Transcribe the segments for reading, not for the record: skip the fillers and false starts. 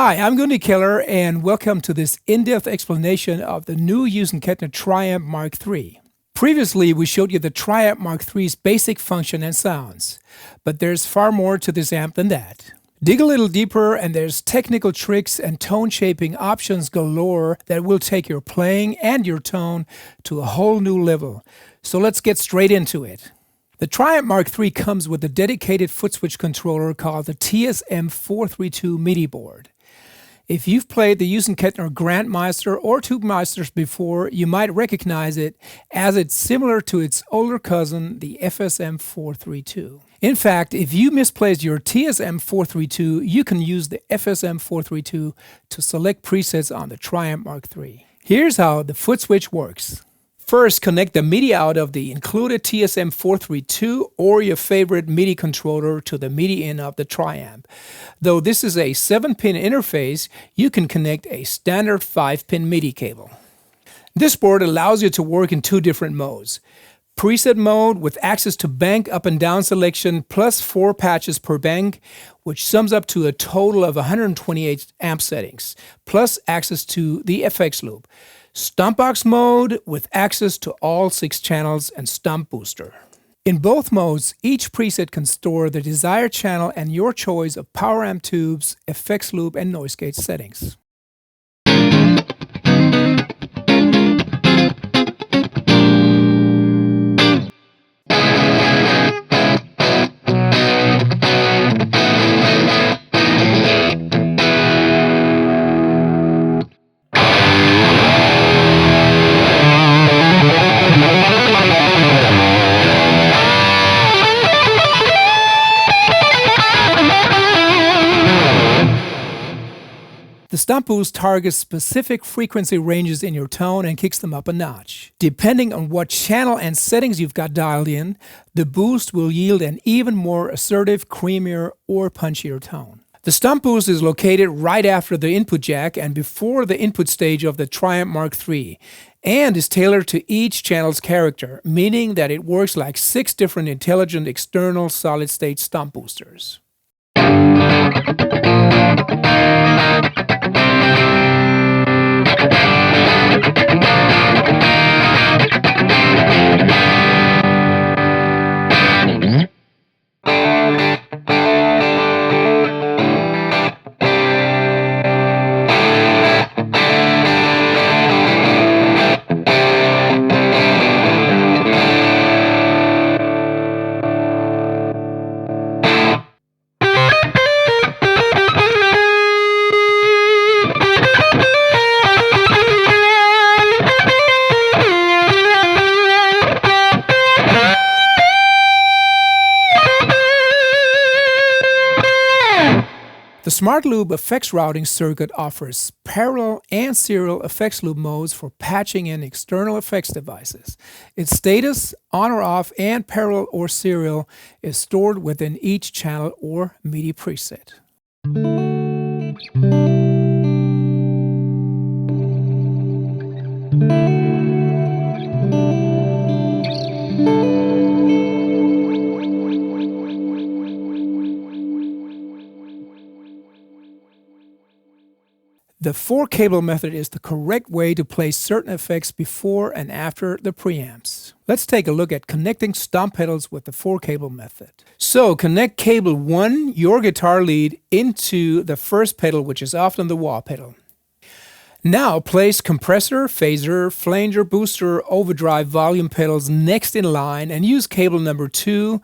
Hi, I'm Hughes Kettner, and welcome to this in-depth explanation of the new Hughes Kettner TriAmp Mark III. Previously, we showed you the TriAmp Mark III's basic function and sounds, but there's far more to this amp than that. Dig a little deeper and there's technical tricks and tone shaping options galore that will take your playing and your tone to a whole new level. So let's get straight into it. The TriAmp Mark III comes with a dedicated foot switch controller called the TSM432 MIDI Board. If you've played the Hughes Kettner Grandmeister or Tubemeisters before, you might recognize it as it's similar to its older cousin, the FSM432. In fact, if you misplaced your TSM432, you can use the FSM432 to select presets on the TriAmp Mark III. Here's how the foot switch works. First, connect the MIDI out of the included TSM432 or your favorite MIDI controller to the MIDI in of the TriAmp. Though this is a 7-pin interface, you can connect a standard 5-pin MIDI cable. This board allows you to work in two different modes. Preset mode with access to bank up and down selection plus 4 patches per bank, which sums up to a total of 128 amp settings, plus access to the FX loop. Stompbox mode with access to all 6 channels and Stomp booster. In both modes, each preset can store the desired channel and your choice of power amp tubes, FX loop, and noise gate settings. The Stomp boost targets specific frequency ranges in your tone and kicks them up a notch. Depending on what channel and settings you've got dialed in, the boost will yield an even more assertive, creamier, or punchier tone. The Stomp boost is located right after the input jack and before the input stage of the TriAmp Mark III, and is tailored to each channel's character, meaning that it works like 6 different intelligent external solid-state Stomp boosters. The Smart Loop effects routing circuit offers parallel and serial effects loop modes for patching in external effects devices. Its status, on or off, and parallel or serial is stored within each channel or MIDI preset. The 4-cable method is the correct way to place certain effects before and after the preamps. Let's take a look at connecting Stomp pedals with the 4-cable method. So connect cable 1, your guitar lead, into the first pedal, which is often the wah pedal. Now place compressor, phaser, flanger, booster, overdrive, volume pedals next in line and use cable number 2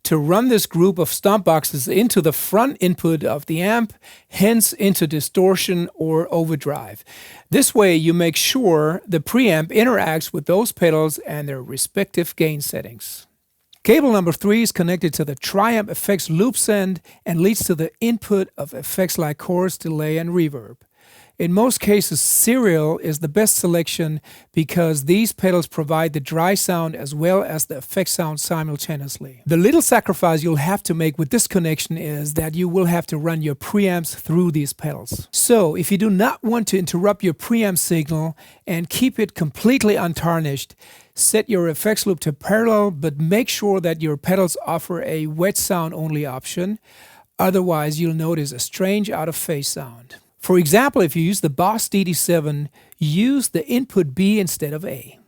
to run this group of Stomp boxes into the front input of the amp, hence into distortion or overdrive. This way you make sure the preamp interacts with those pedals and their respective gain settings. Cable number 3 is connected to the TriAmp effects loop send and leads to the input of effects like chorus, delay, and reverb. In most cases, serial is the best selection because these pedals provide the dry sound as well as the effect sound simultaneously. The little sacrifice you'll have to make with this connection is that you will have to run your preamps through these pedals. So, if you do not want to interrupt your preamp signal and keep it completely untarnished, set your effects loop to parallel, but make sure that your pedals offer a wet sound only option. Otherwise, you'll notice a strange out-of-phase sound. For example, if you use the Boss DD7, use the input B instead of A.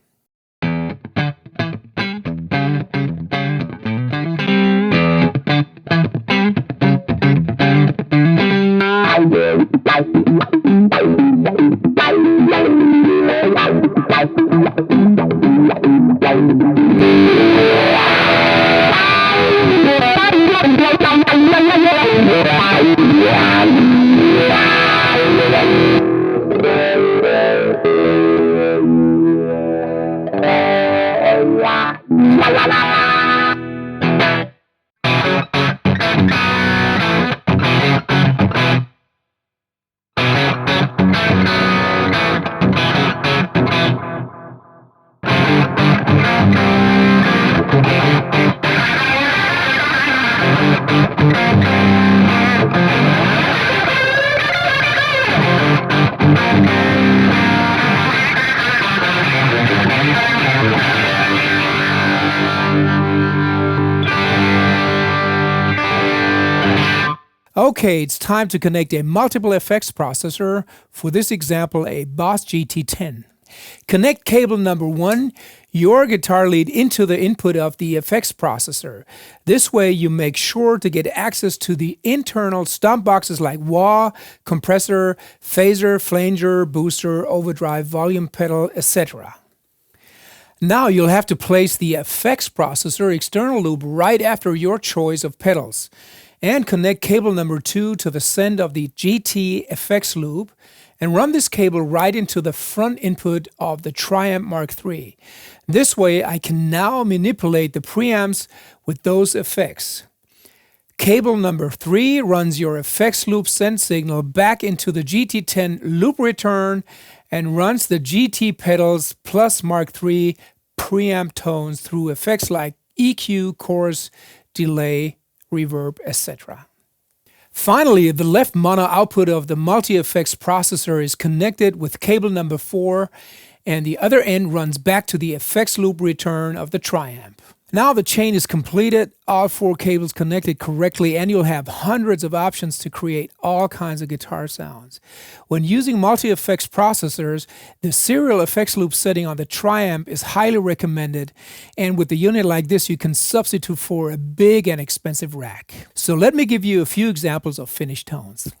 Okay, it's time to connect a multiple effects processor, for this example a Boss GT10. Connect cable number 1, your guitar lead, into the input of the effects processor. This way you make sure to get access to the internal stomp boxes like wah, compressor, phaser, flanger, booster, overdrive, volume pedal, etc. Now you'll have to place the effects processor external loop right after your choice of pedals, and connect cable number 2 to the send of the GT effects loop, and run this cable right into the front input of the TriAmp Mark III. This way I can now manipulate the preamps with those effects. Cable number 3 runs your effects loop send signal back into the GT10 loop return and runs the GT pedals plus Mark III preamp tones through effects like EQ, chorus, delay, reverb, etc. Finally, the left mono output of the multi-effects processor is connected with cable number 4, and the other end runs back to the effects loop return of the TriAmp. Now the chain is completed, all 4 cables connected correctly, and you'll have hundreds of options to create all kinds of guitar sounds. When using multi-effects processors, the serial effects loop setting on the TriAmp is highly recommended, and with a unit like this you can substitute for a big and expensive rack. So let me give you a few examples of finished tones.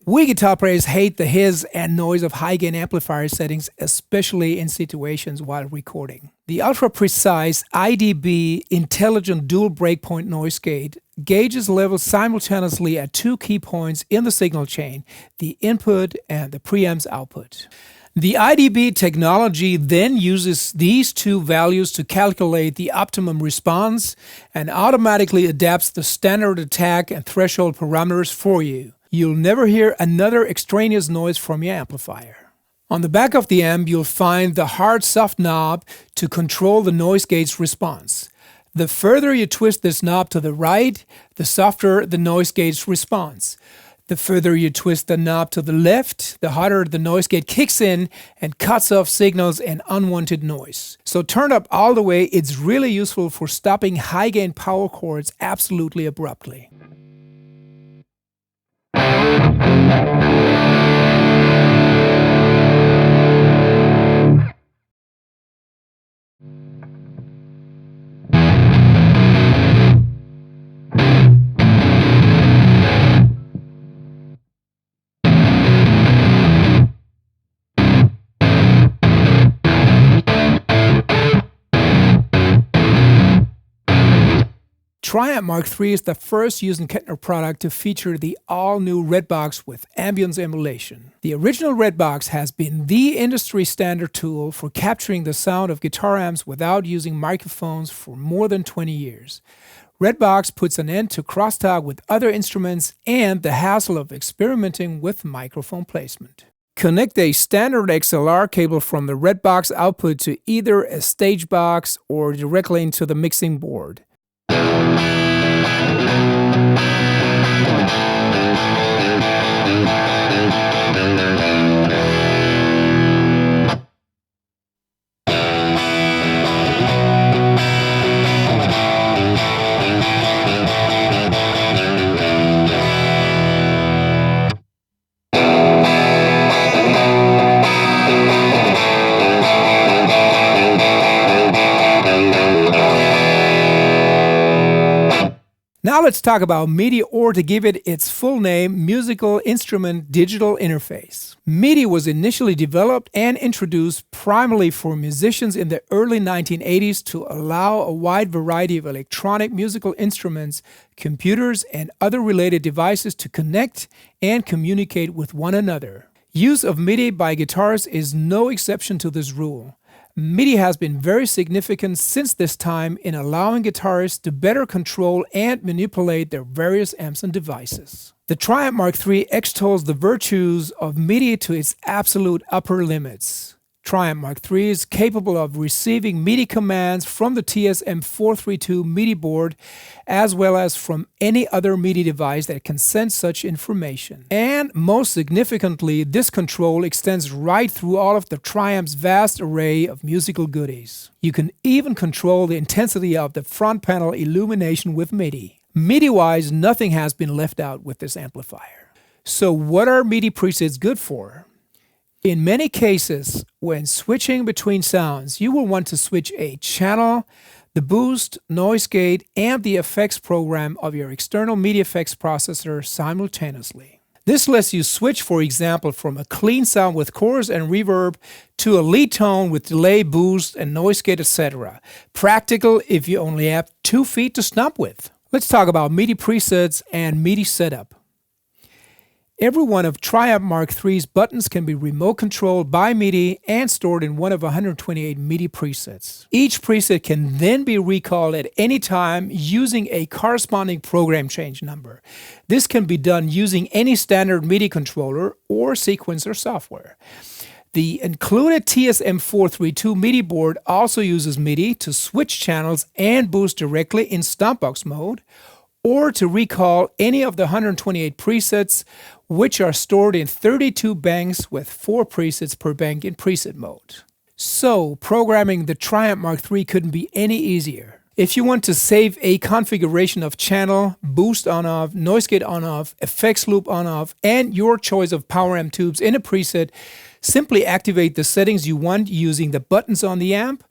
We guitar players hate the hiss and noise of high-gain amplifier settings, especially in situations while recording. The ultra-precise IDB Intelligent Dual Breakpoint Noise Gate gauges levels simultaneously at two key points in the signal chain, the input and the preamp's output. The IDB technology then uses these two values to calculate the optimum response and automatically adapts the standard attack and threshold parameters for you. You'll never hear another extraneous noise from your amplifier. On the back of the amp, you'll find the hard soft knob to control the noise gate's response. The further you twist this knob to the right, the softer the noise gate's response. The further you twist the knob to the left, the harder the noise gate kicks in and cuts off signals and unwanted noise. So turned up all the way, it's really useful for stopping high-gain power chords absolutely abruptly. TriAmp Mark III is the first Hughes Kettner product to feature the all-new Redbox with ambience emulation. The original Redbox has been the industry standard tool for capturing the sound of guitar amps without using microphones for more than 20 years. Redbox puts an end to crosstalk with other instruments and the hassle of experimenting with microphone placement. Connect a standard XLR cable from the Redbox output to either a stage box or directly into the mixing board. Now let's talk about MIDI, or to give it its full name, Musical Instrument Digital Interface. MIDI was initially developed and introduced primarily for musicians in the early 1980s to allow a wide variety of electronic musical instruments, computers, and other related devices to connect and communicate with one another. Use of MIDI by guitarists is no exception to this rule. MIDI has been very significant since this time in allowing guitarists to better control and manipulate their various amps and devices. The TriAmp Mark III extols the virtues of MIDI to its absolute upper limits. TriAmp Mark III is capable of receiving MIDI commands from the TSM432 MIDI board, as well as from any other MIDI device that can send such information. And most significantly, this control extends right through all of the TriAmp's vast array of musical goodies. You can even control the intensity of the front panel illumination with MIDI. MIDI-wise, nothing has been left out with this amplifier. So what are MIDI presets good for? In many cases, when switching between sounds, you will want to switch a channel, the boost, noise gate, and the effects program of your external MIDI effects processor simultaneously. This lets you switch, for example, from a clean sound with chorus and reverb to a lead tone with delay, boost, and noise gate, etc. Practical if you only have 2 feet to stomp with. Let's talk about MIDI presets and MIDI setup. Every one of TriAmp Mark III's buttons can be remote controlled by MIDI and stored in one of 128 MIDI presets. Each preset can then be recalled at any time using a corresponding program change number. This can be done using any standard MIDI controller or sequencer software. The included TSM432 MIDI board also uses MIDI to switch channels and boost directly in stompbox mode, or to recall any of the 128 presets, which are stored in 32 banks with 4 presets per bank in preset mode. So, programming the TriAmp Mark III couldn't be any easier. If you want to save a configuration of channel, boost on-off, noise gate on-off, effects loop on-off, and your choice of power amp tubes in a preset, simply activate the settings you want using the buttons on the amp.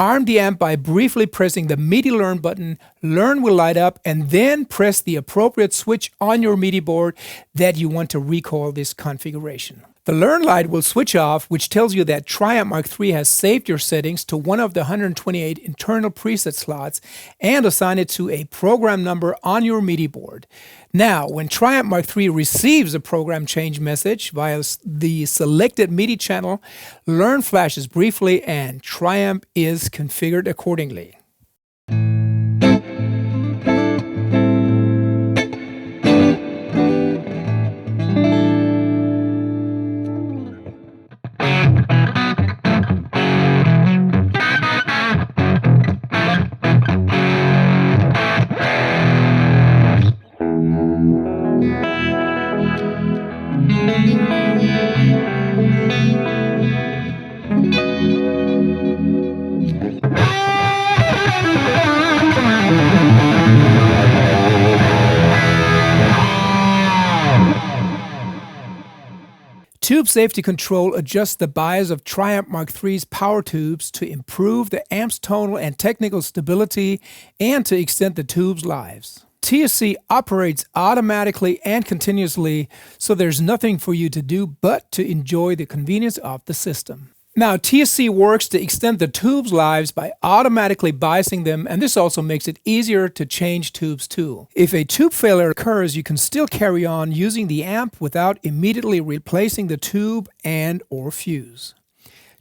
Arm the amp by briefly pressing the MIDI Learn button. Learn will light up, and then press the appropriate switch on your MIDI board that you want to recall this configuration. The Learn light will switch off, which tells you that TriAmp Mark III has saved your settings to one of the 128 internal preset slots and assigned it to a program number on your MIDI board. Now, when TriAmp Mark III receives a program change message via the selected MIDI channel, Learn flashes briefly and TriAmp is configured accordingly. Tube Safety Control adjusts the bias of TriAmp Mark III's power tubes to improve the amp's tonal and technical stability and to extend the tube's lives. TSC operates automatically and continuously, so there's nothing for you to do but to enjoy the convenience of the system. Now, TSC works to extend the tube's lives by automatically biasing them, and this also makes it easier to change tubes too. If a tube failure occurs, you can still carry on using the amp without immediately replacing the tube and/or fuse.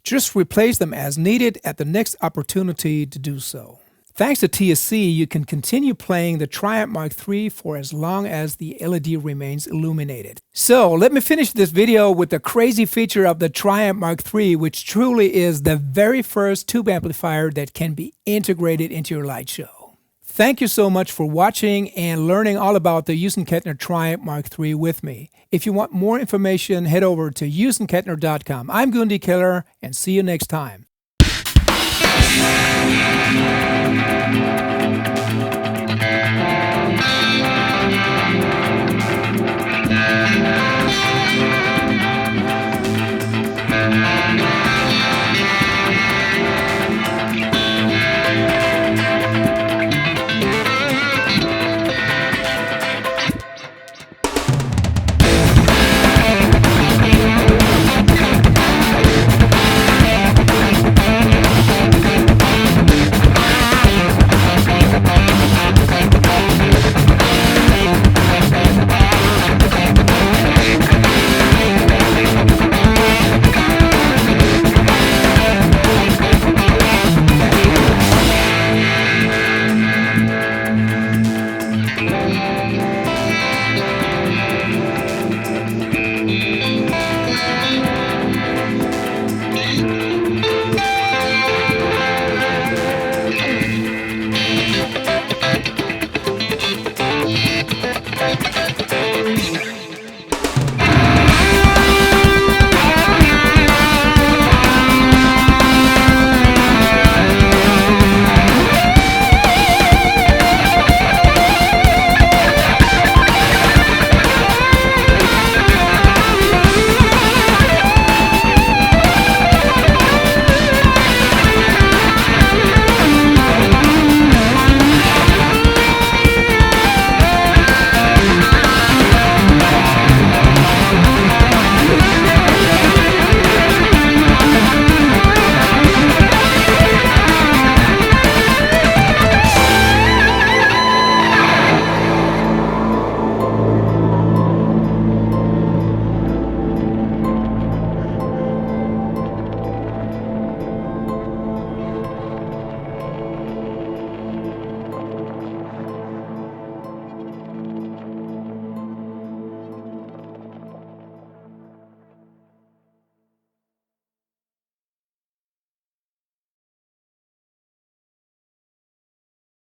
Just replace them as needed at the next opportunity to do so. Thanks to TSC, you can continue playing the TriAmp Mark III for as long as the LED remains illuminated. So let me finish this video with the crazy feature of the TriAmp Mark III, which truly is the very first tube amplifier that can be integrated into your Lightshow. Thank you so much for watching and learning all about the Hughes Kettner TriAmp Mark III with me. If you want more information, head over to hugheskettner.com. I'm Gundi Keller, and see you next time.